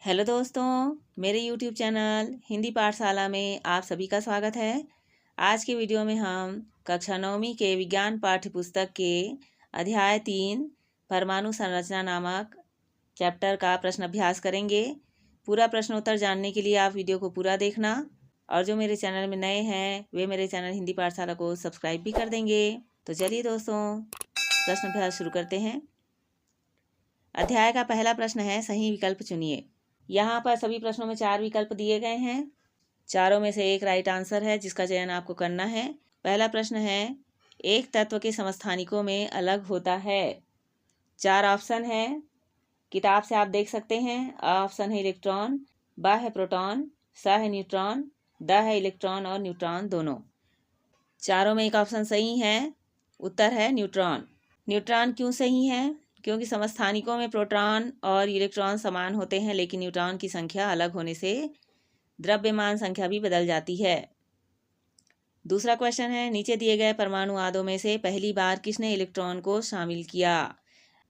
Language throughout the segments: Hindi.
हेलो दोस्तों, मेरे YouTube चैनल हिंदी पाठशाला में आप सभी का स्वागत है। आज के वीडियो में हम कक्षा 9वीं के विज्ञान पाठ्य पुस्तक के अध्याय 3 परमाणु संरचना नामक चैप्टर का प्रश्न अभ्यास करेंगे। पूरा प्रश्न उत्तर जानने के लिए आप वीडियो को पूरा देखना और जो मेरे चैनल में नए हैं वे मेरे चैनल हिंदी पाठशाला को सब्सक्राइब भी कर देंगे। तो चलिए दोस्तों, प्रश्न अभ्यास शुरू करते हैं। अध्याय का पहला प्रश्न है, सही विकल्प चुनिए। यहाँ पर सभी प्रश्नों में 4 विकल्प दिए गए हैं। चारों में से एक राइट आंसर है जिसका चयन आपको करना है। पहला प्रश्न है, एक तत्व के समस्थानिकों में अलग होता है। 4 ऑप्शन है, किताब से आप देख सकते हैं। अ ऑप्शन है इलेक्ट्रॉन, ब है प्रोटॉन, स है न्यूट्रॉन, द है इलेक्ट्रॉन और न्यूट्रॉन दोनों। चारों में एक ऑप्शन सही है। उत्तर है न्यूट्रॉन। न्यूट्रॉन क्यों सही है? क्योंकि समस्थानिकों में प्रोटॉन और इलेक्ट्रॉन समान होते हैं, लेकिन न्यूट्रॉन की संख्या अलग होने से द्रव्यमान संख्या भी बदल जाती है। दूसरा क्वेश्चन है, नीचे दिए गए परमाणु आदों में से पहली बार किसने इलेक्ट्रॉन को शामिल किया?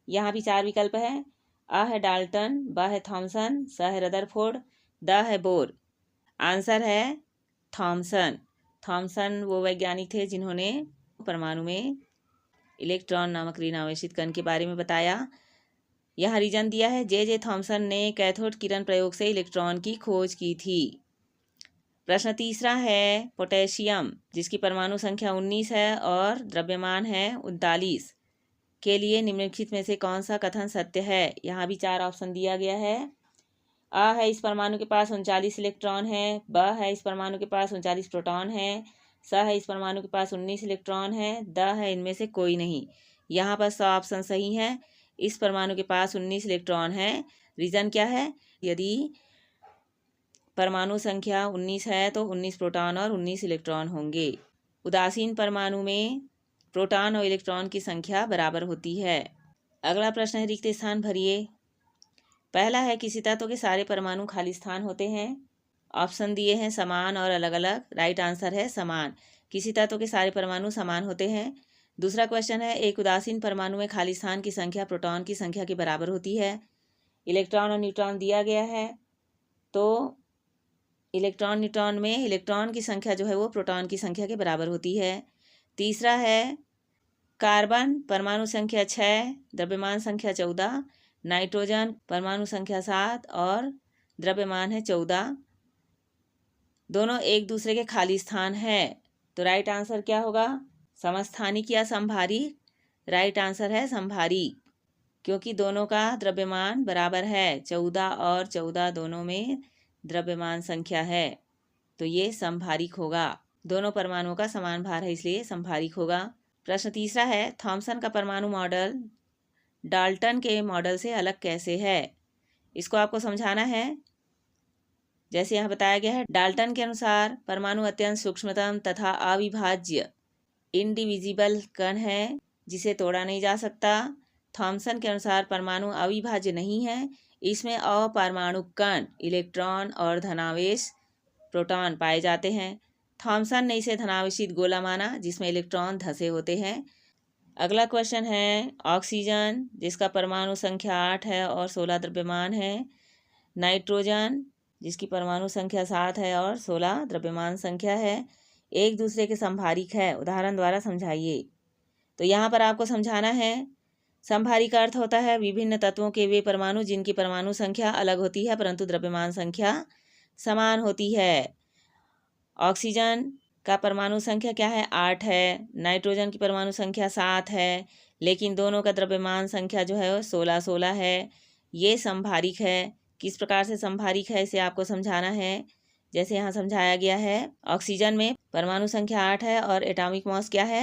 यहाँ भी 4 विकल्प है। अ है डाल्टन, ब है थॉमसन, स है रदरफोर्ड, द है बोर। आंसर है थॉमसन। थॉमसन वो वैज्ञानिक थे जिन्होंने परमाणु में इलेक्ट्रॉन नामक ऋण आवेशित कण के बारे में बताया। यहाँ रीजन दिया है, जे थॉमसन ने कैथोड किरण प्रयोग से इलेक्ट्रॉन की खोज की थी। प्रश्न तीसरा है, पोटेशियम जिसकी परमाणु संख्या 19 है और द्रव्यमान है 39 के लिए निम्नलिखित में से कौन सा कथन सत्य है? यहाँ भी 4 ऑप्शन दिया गया है। अ है, इस परमाणु के पास 39 इलेक्ट्रॉन है। ब है, इस परमाणु के पास 39 प्रोटॉन है। स है, इस परमाणु के पास 19 इलेक्ट्रॉन है। द है, इनमें से कोई नहीं। यहाँ पर 100 ऑप्शन सही है। इस परमाणु के पास 19 इलेक्ट्रॉन है। रीज़न क्या है? यदि परमाणु संख्या 19 है तो 19 प्रोटॉन और 19 इलेक्ट्रॉन होंगे। उदासीन परमाणु में प्रोटॉन और इलेक्ट्रॉन की संख्या बराबर होती है। अगला प्रश्न है, रिक्त स्थान भरिए। पहला है, किसी तत्व के सारे परमाणु खाली स्थान होते हैं। ऑप्शन दिए हैं समान और अलग अलग। राइट आंसर है समान। किसी तत्व के सारे परमाणु समान होते हैं। दूसरा क्वेश्चन है, एक उदासीन परमाणु में खाली स्थान की संख्या प्रोटॉन की संख्या के बराबर होती है। इलेक्ट्रॉन और न्यूट्रॉन दिया गया है तो इलेक्ट्रॉन न्यूट्रॉन में इलेक्ट्रॉन की संख्या जो है वो प्रोटॉन की संख्या के बराबर होती है। तीसरा है, कार्बन परमाणु संख्या 6, द्रव्यमान संख्या 14, नाइट्रोजन परमाणु संख्या 7 और द्रव्यमान है 14। दोनों एक दूसरे के खाली स्थान है। तो राइट आंसर क्या होगा? समस्थानिक या संभारिक? राइट आंसर है संभारिक, क्योंकि दोनों का द्रव्यमान बराबर है। 14 और 14 दोनों में द्रव्यमान संख्या है, तो ये संभारिक होगा। दोनों परमाणुओं का समान भार है, इसलिए संभारिक होगा। प्रश्न तीसरा है, थॉमसन का परमाणु मॉडल डाल्टन के मॉडल से अलग कैसे है? इसको आपको समझाना है। जैसे यहाँ बताया गया है, डाल्टन के अनुसार परमाणु अत्यंत सूक्ष्मतम तथा अविभाज्य इंडिविजिबल कण है जिसे तोड़ा नहीं जा सकता। थॉमसन के अनुसार परमाणु अविभाज्य नहीं है, इसमें अपरमाणु कण इलेक्ट्रॉन और धनावेश प्रोटॉन पाए जाते हैं। थॉमसन ने इसे धनावेशित गोला माना जिसमें इलेक्ट्रॉन धसे होते हैं। अगला क्वेश्चन है, ऑक्सीजन जिसका परमाणु संख्या 8 है और 16 द्रव्यमान है। नाइट्रोजन जिसकी परमाणु संख्या 7 है और 16 द्रव्यमान संख्या है, एक दूसरे के संभारिक है। उदाहरण द्वारा समझाइए। तो यहाँ पर आपको समझाना है। संभारिक का अर्थ होता है विभिन्न तत्वों के वे परमाणु जिनकी परमाणु संख्या अलग होती है परंतु द्रव्यमान संख्या समान होती है। ऑक्सीजन का परमाणु संख्या क्या है? 8 है। नाइट्रोजन की परमाणु संख्या 7 है, लेकिन दोनों का द्रव्यमान संख्या जो है वो 16 है। ये संभारिक है। किस प्रकार से संभारिक है इसे आपको समझाना है। जैसे यहाँ समझाया गया है, ऑक्सीजन में परमाणु संख्या 8 है और एटॉमिक मास क्या है?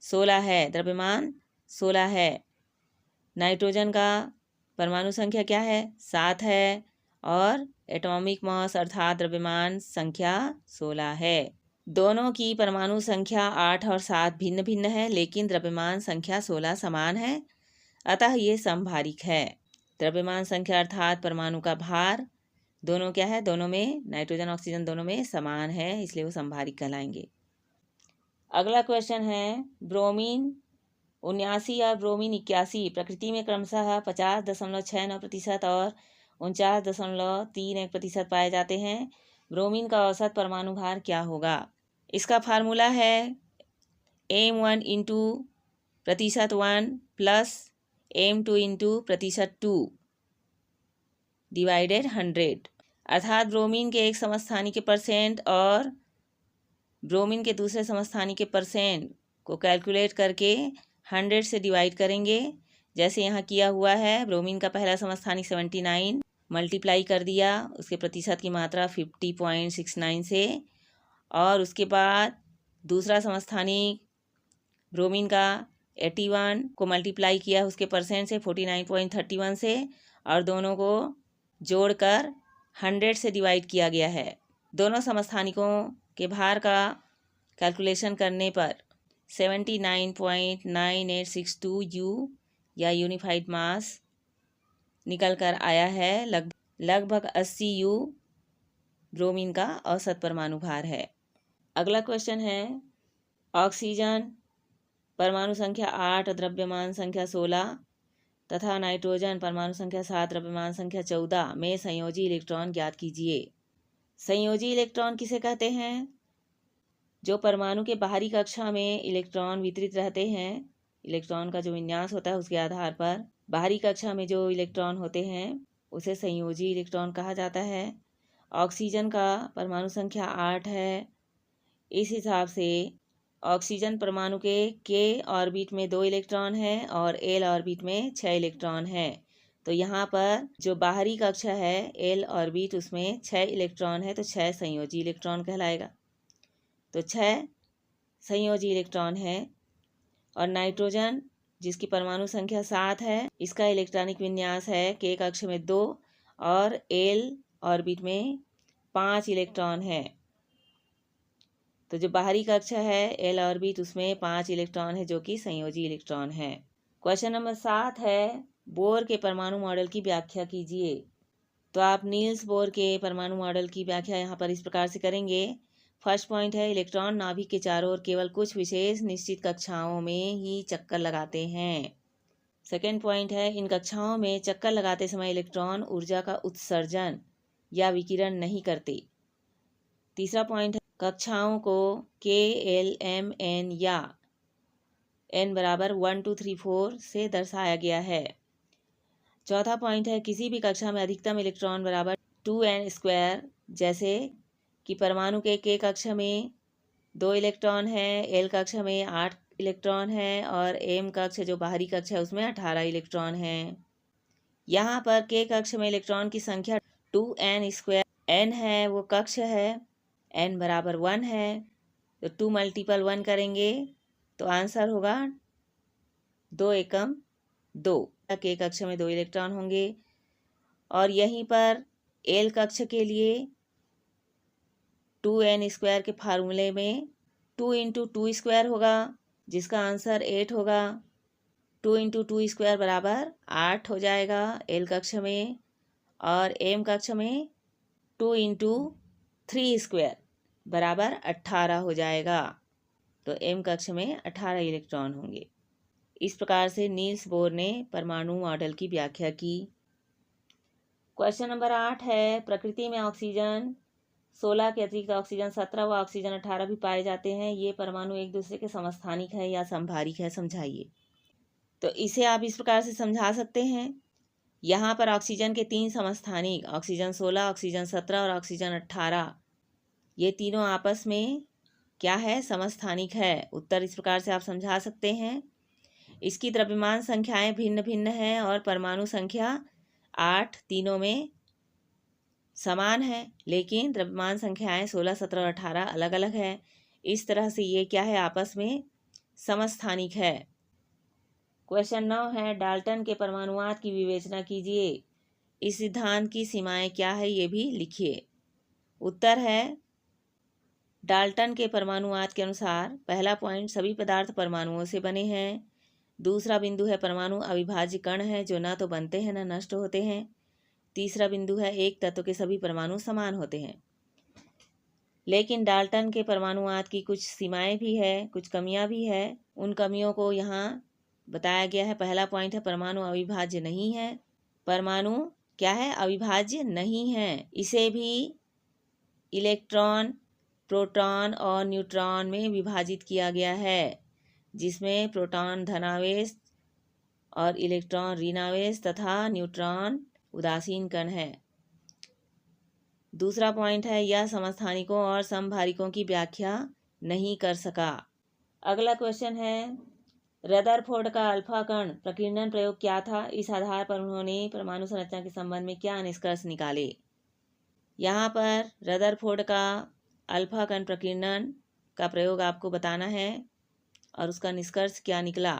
16 है, द्रव्यमान 16 है। नाइट्रोजन का परमाणु संख्या क्या है? 7 है और एटॉमिक मास अर्थात द्रव्यमान संख्या 16 है। दोनों की परमाणु संख्या 8 और 7 भिन्न भिन्न है, लेकिन द्रव्यमान संख्या 16 समान है, अतः ये संभारिक है। द्रव्यमान संख्या अर्थात परमाणु का भार दोनों क्या है? दोनों में नाइट्रोजन ऑक्सीजन दोनों में समान है, इसलिए वो संभारिक कहलाएंगे। अगला क्वेश्चन है, ब्रोमीन 79 और ब्रोमीन 81 प्रकृति में क्रमशः 50.69% और 49.31% पाए जाते हैं। ब्रोमीन का औसत परमाणु भार क्या होगा? इसका फार्मूला है m1 into %1 plus m2 into %2 divided 100, अर्थात ब्रोमीन के एक समस्थानी के परसेंट और ब्रोमीन के दूसरे समस्थानी के परसेंट को कैलकुलेट करके 100 से डिवाइड करेंगे, जैसे यहाँ किया हुआ है। ब्रोमीन का पहला समस्थानी 79 मल्टीप्लाई कर दिया उसके प्रतिशत की मात्रा 50.69 से, और उसके बाद दूसरा समस्थानी ब्रोमीन का 81 को मल्टीप्लाई किया उसके परसेंट से 49.31 से, और दोनों को जोड़कर 100 से डिवाइड किया गया है। दोनों समस्थानिकों के भार का कैलकुलेशन करने पर 79.9862 यू या यूनिफाइड मास निकल कर आया है। लगभग 80 यू ब्रोमीन का औसत परमाणु भार है। अगला क्वेश्चन है, ऑक्सीजन परमाणु संख्या 8, द्रव्यमान संख्या 16 तथा नाइट्रोजन परमाणु संख्या 7, द्रव्यमान संख्या 14 में संयोजी इलेक्ट्रॉन ज्ञात कीजिए। संयोजी इलेक्ट्रॉन किसे कहते हैं? जो परमाणु के बाहरी कक्षा में इलेक्ट्रॉन वितरित रहते हैं, इलेक्ट्रॉन का जो विन्यास होता है उसके आधार पर बाहरी कक्षा में जो इलेक्ट्रॉन होते हैं उसे संयोजी इलेक्ट्रॉन कहा जाता है। ऑक्सीजन का परमाणु संख्या 8 है। इस हिसाब से ऑक्सीजन परमाणु के ऑर्बिट में 2 इलेक्ट्रॉन है और एल ऑर्बिट में 6 इलेक्ट्रॉन है। तो यहाँ पर जो बाहरी कक्षा है एल ऑर्बिट उसमें 6 इलेक्ट्रॉन है, तो 6 संयोजी इलेक्ट्रॉन कहलाएगा। तो 6 संयोजी इलेक्ट्रॉन है। और नाइट्रोजन जिसकी परमाणु संख्या 7 है, इसका इलेक्ट्रॉनिक विन्यास है के कक्ष में 2 और एल ऑर्बिट में 5 इलेक्ट्रॉन है। तो जो बाहरी कक्षा है एल ऑर्बिट उसमें 5 इलेक्ट्रॉन है जो कि संयोजी इलेक्ट्रॉन है। क्वेश्चन नंबर 7 है, बोर के परमाणु मॉडल की व्याख्या कीजिए। तो आप नील्स बोर के परमाणु मॉडल की व्याख्या यहाँ पर इस प्रकार से करेंगे। फर्स्ट पॉइंट है, इलेक्ट्रॉन नाभिक के चारों ओर केवल कुछ विशेष निश्चित कक्षाओं में ही चक्कर लगाते हैं। सेकेंड पॉइंट है, इन कक्षाओं में चक्कर लगाते समय इलेक्ट्रॉन ऊर्जा का उत्सर्जन या विकिरण नहीं करते। तीसरा पॉइंट है, कक्षाओं को KLMN या n बराबर 1 2 3 4 से दर्शाया गया है। चौथा पॉइंट है, किसी भी कक्षा में अधिकतम इलेक्ट्रॉन बराबर 2n², जैसे कि परमाणु के K कक्ष में 2 इलेक्ट्रॉन है, L कक्ष में 8 इलेक्ट्रॉन है और M कक्ष जो बाहरी कक्ष है उसमें 18 इलेक्ट्रॉन है। यहाँ पर K कक्ष में इलेक्ट्रॉन की संख्या 2n², n है वो कक्ष है, n बराबर 1 है, तो 2 मल्टीपल 1 करेंगे तो आंसर होगा 2 एकम 2। K कक्ष में 2 इलेक्ट्रॉन होंगे। और यहीं पर L कक्ष के लिए 2n² के फार्मूले में 2 × 2² होगा, जिसका आंसर 8 होगा। 2 × 2² बराबर 8 हो जाएगा L कक्ष में, और M कक्ष में 2 × 3² बराबर 18 हो जाएगा। तो M कक्ष में 18 इलेक्ट्रॉन होंगे। इस प्रकार से नील्स बोर ने परमाणु मॉडल की व्याख्या की। क्वेश्चन नंबर 8 है, प्रकृति में ऑक्सीजन 16 के अतिरिक्त ऑक्सीजन 17 व ऑक्सीजन 18 भी पाए जाते हैं। ये परमाणु एक दूसरे के समस्थानिक है या समभारिक है, समझाइए। तो इसे आप इस प्रकार से समझा सकते हैं। यहाँ पर ऑक्सीजन के 3 समस्थानिक, ऑक्सीजन 16, ऑक्सीजन 17 और ऑक्सीजन 18, ये तीनों आपस में क्या है? समस्थानिक है। उत्तर इस प्रकार से आप समझा सकते हैं। इसकी द्रव्यमान संख्याएं भिन्न भिन्न हैं और परमाणु संख्या 8 तीनों में समान है, लेकिन द्रव्यमान संख्याएं 16, 17 और 18 अलग अलग है। इस तरह से ये क्या है? आपस में समस्थानिक है। क्वेश्चन 9 है, डाल्टन के परमाणुवाद की विवेचना कीजिए। इस सिद्धांत की सीमाएं क्या है ये भी लिखिए। उत्तर है, डाल्टन के परमाणुवाद के अनुसार पहला पॉइंट, सभी पदार्थ परमाणुओं से बने हैं। दूसरा बिंदु है, परमाणु अविभाज्य कण है जो न तो बनते हैं न नष्ट होते हैं। तीसरा बिंदु है, एक तत्व के सभी परमाणु समान होते हैं। लेकिन डाल्टन के परमाणुवाद की कुछ सीमाएं भी है, कुछ कमियां भी है। उन कमियों को यहाँ बताया गया है। पहला पॉइंट है, परमाणु अविभाज्य नहीं है। परमाणु क्या है, अविभाज्य नहीं है। इसे भी इलेक्ट्रॉन, प्रोटॉन और न्यूट्रॉन में विभाजित किया गया है, जिसमें प्रोटॉन धनावेश और इलेक्ट्रॉन ऋणावेश तथा न्यूट्रॉन उदासीन कण है। दूसरा पॉइंट है, यह समस्थानिकों और समभारिकों की व्याख्या नहीं कर सका। अगला क्वेश्चन है, रदरफोर्ड का अल्फा कण प्रकीर्णन प्रयोग क्या था? इस आधार पर उन्होंने परमाणु संरचना के संबंध में क्या निष्कर्ष निकाले? यहाँ पर रदरफोर्ड का अल्फा कण प्रकीर्णन का प्रयोग आपको बताना है और उसका निष्कर्ष क्या निकला।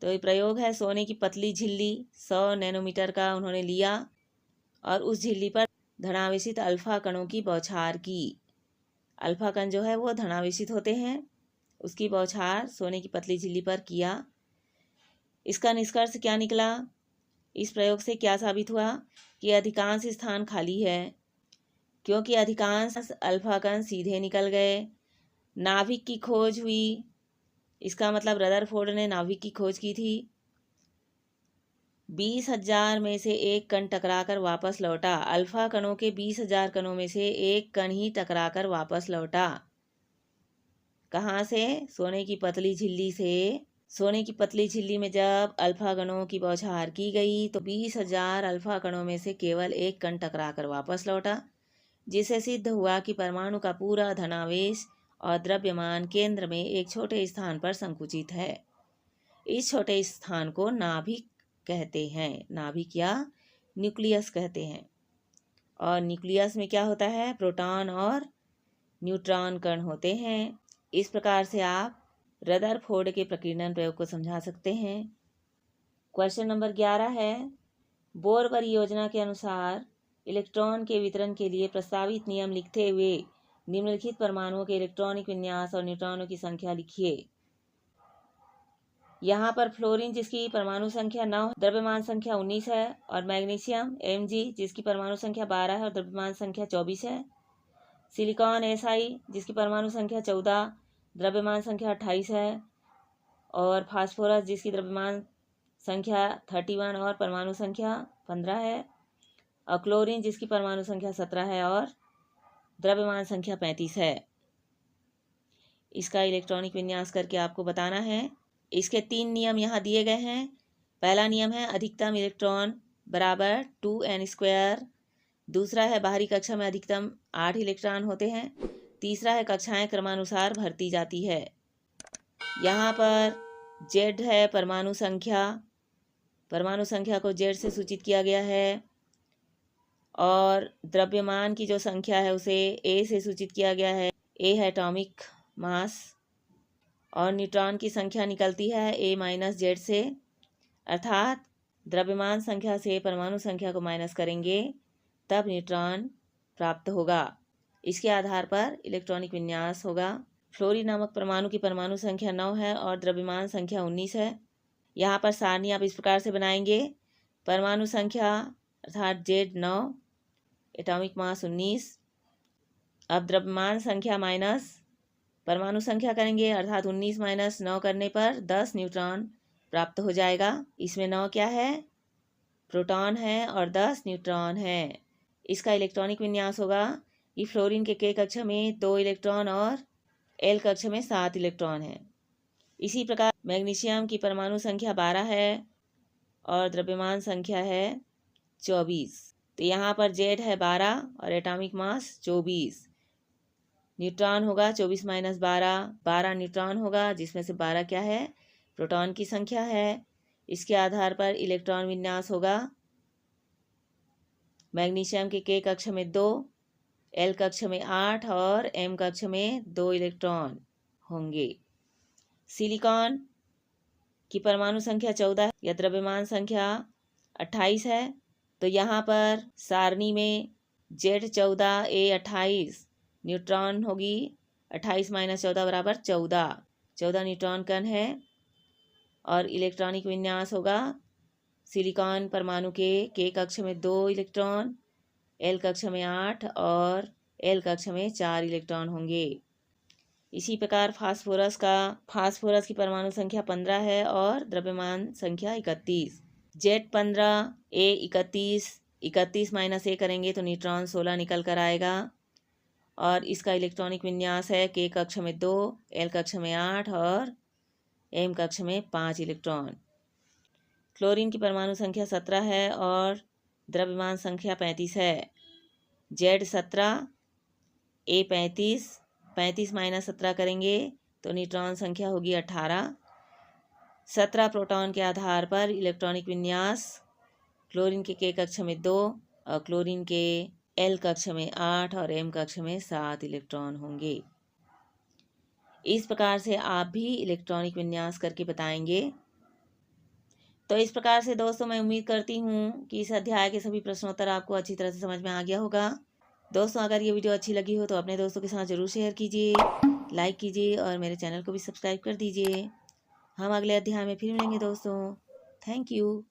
तो ये प्रयोग है, सोने की पतली झिल्ली 100 नैनोमीटर का उन्होंने लिया और उस झिल्ली पर धनावेशित अल्फा कणों की बौछार की। अल्फा कण जो है वो धनावेशित होते हैं, उसकी बौछार सोने की पतली झिल्ली पर किया। इसका निष्कर्ष क्या निकला? इस प्रयोग से क्या साबित हुआ कि अधिकांश स्थान खाली है, क्योंकि अधिकांश अल्फा कण सीधे निकल गए। नाभिक की खोज हुई, इसका मतलब रदरफोर्ड ने नाभिक की खोज की थी। 20,000 में से एक कण टकराकर वापस लौटा। अल्फा कणों के 20,000 कणों में से एक कण ही टकराकर वापस लौटा। कहाँ से? सोने की पतली झिल्ली से। सोने की पतली झिल्ली में जब अल्फा कणों की बौछार की गई तो 20,000 अल्फा कणों में से केवल एक कण टकराकर वापस लौटा, जिससे सिद्ध हुआ कि परमाणु का पूरा धनावेश और द्रव्यमान केंद्र में एक छोटे स्थान पर संकुचित है। इस छोटे स्थान को नाभिक कहते हैं, नाभिक या न्यूक्लियस कहते हैं। और न्यूक्लियस में क्या होता है? प्रोटॉन और न्यूट्रॉन कण होते हैं। इस प्रकार से आप रदरफोर्ड के प्रकीर्णन प्रयोग को समझा सकते हैं। क्वेश्चन नंबर 11 है, बोर परियोजना के अनुसार इलेक्ट्रॉन के वितरण के लिए प्रस्तावित नियम लिखते हुए निम्नलिखित परमाणुओं के इलेक्ट्रॉनिक विन्यास और न्यूट्रॉनों की संख्या लिखिए। यहाँ पर फ्लोरीन जिसकी परमाणु संख्या 9, द्रव्यमान संख्या 19 है, और मैग्नीशियम Mg जिसकी परमाणु संख्या 12 है और द्रव्यमान संख्या 24 है। सिलिकॉन Si जिसकी परमाणु संख्या 14, द्रव्यमान संख्या 28 है, और फास्फोरस जिसकी द्रव्यमान संख्या 31 और परमाणु संख्या 15 है, और क्लोरीन जिसकी परमाणु संख्या 17 है और द्रव्यमान संख्या 35 है। इसका इलेक्ट्रॉनिक विन्यास करके आपको बताना है। इसके 3 नियम यहाँ दिए गए हैं। पहला नियम है अधिकतम इलेक्ट्रॉन बराबर 2n²। दूसरा है बाहरी कक्षा में अधिकतम 8 इलेक्ट्रॉन होते हैं। तीसरा है कक्षाएं क्रमानुसार भरती जाती है। यहाँ पर Z है परमाणु संख्या, परमाणु संख्या को Z से सूचित किया गया है, और द्रव्यमान की जो संख्या है उसे A से सूचित किया गया है। A है एटॉमिक मास, और न्यूट्रॉन की संख्या निकलती है A-Z से, अर्थात द्रव्यमान संख्या से परमाणु संख्या को माइनस करेंगे तब न्यूट्रॉन प्राप्त होगा। इसके आधार पर इलेक्ट्रॉनिक विन्यास होगा। फ्लोरीन नामक परमाणु की परमाणु संख्या 9 है और द्रव्यमान संख्या 19 है। यहाँ पर सारणी आप इस प्रकार से बनाएंगे, परमाणु संख्या अर्थात Z 9, एटॉमिक मास 19, अब द्रव्यमान संख्या माइनस परमाणु संख्या करेंगे, अर्थात 19 माइनस 9 करने पर 10 न्यूट्रॉन प्राप्त हो जाएगा। इसमें 9 क्या है? प्रोटॉन है और 10 न्यूट्रॉन है। इसका इलेक्ट्रॉनिक विन्यास होगा कि फ्लोरीन के K कक्षा में 2 इलेक्ट्रॉन और L कक्षा में 7 इलेक्ट्रॉन है। इसी प्रकार मैग्नीशियम की परमाणु संख्या 12 है और द्रव्यमान संख्या है 24। तो यहाँ पर Z है 12 और एटॉमिक मास 24। न्यूट्रॉन होगा 24 माइनस 12 न्यूट्रॉन होगा, जिसमें से 12 क्या है? प्रोटॉन की संख्या है। इसके आधार पर इलेक्ट्रॉन विन्यास होगा, मैग्नीशियम के K कक्षा में 2, L कक्षा में 8 और M कक्षा में 2 इलेक्ट्रॉन होंगे। सिलिकॉन की परमाणु संख्या 14 या द्रव्यमान संख्या 28 है। तो यहाँ पर सारणी में Z14 A28 न्यूट्रॉन होगी, 28 माइनस 14 बराबर 14 न्यूट्रॉन कण है, और इलेक्ट्रॉनिक विन्यास होगा सिलिकॉन परमाणु के K कक्षा में 2 इलेक्ट्रॉन, L कक्षा में 8 और L कक्षा में 4 इलेक्ट्रॉन होंगे। इसी प्रकार फास्फोरस की परमाणु संख्या 15 है और द्रव्यमान संख्या 31। Z15 A31, 31 माइनस A करेंगे तो न्यूट्रॉन 16 निकल कर आएगा और इसका इलेक्ट्रॉनिक विन्यास है K कक्ष में 2, L कक्ष में 8 और M कक्ष में 5 इलेक्ट्रॉन। क्लोरीन की परमाणु संख्या 17 है और द्रव्यमान संख्या 35 है। Z17 A35, 35 माइनस 17 करेंगे तो न्यूट्रॉन संख्या होगी 18। 17 प्रोटॉन के आधार पर इलेक्ट्रॉनिक विन्यास क्लोरीन के K कक्ष में 2 और क्लोरीन के L कक्ष में 8 और M कक्ष में 7 इलेक्ट्रॉन होंगे। इस प्रकार से आप भी इलेक्ट्रॉनिक विन्यास करके बताएंगे। तो इस प्रकार से दोस्तों मैं उम्मीद करती हूँ कि इस अध्याय के सभी प्रश्नोत्तर आपको अच्छी तरह से समझ में आ गया होगा। दोस्तों अगर ये वीडियो अच्छी लगी हो तो अपने दोस्तों के साथ ज़रूर शेयर कीजिए, लाइक कीजिए और मेरे चैनल को भी सब्सक्राइब कर दीजिए। हम अगले अध्याय में फिर मिलेंगे दोस्तों। Thank you.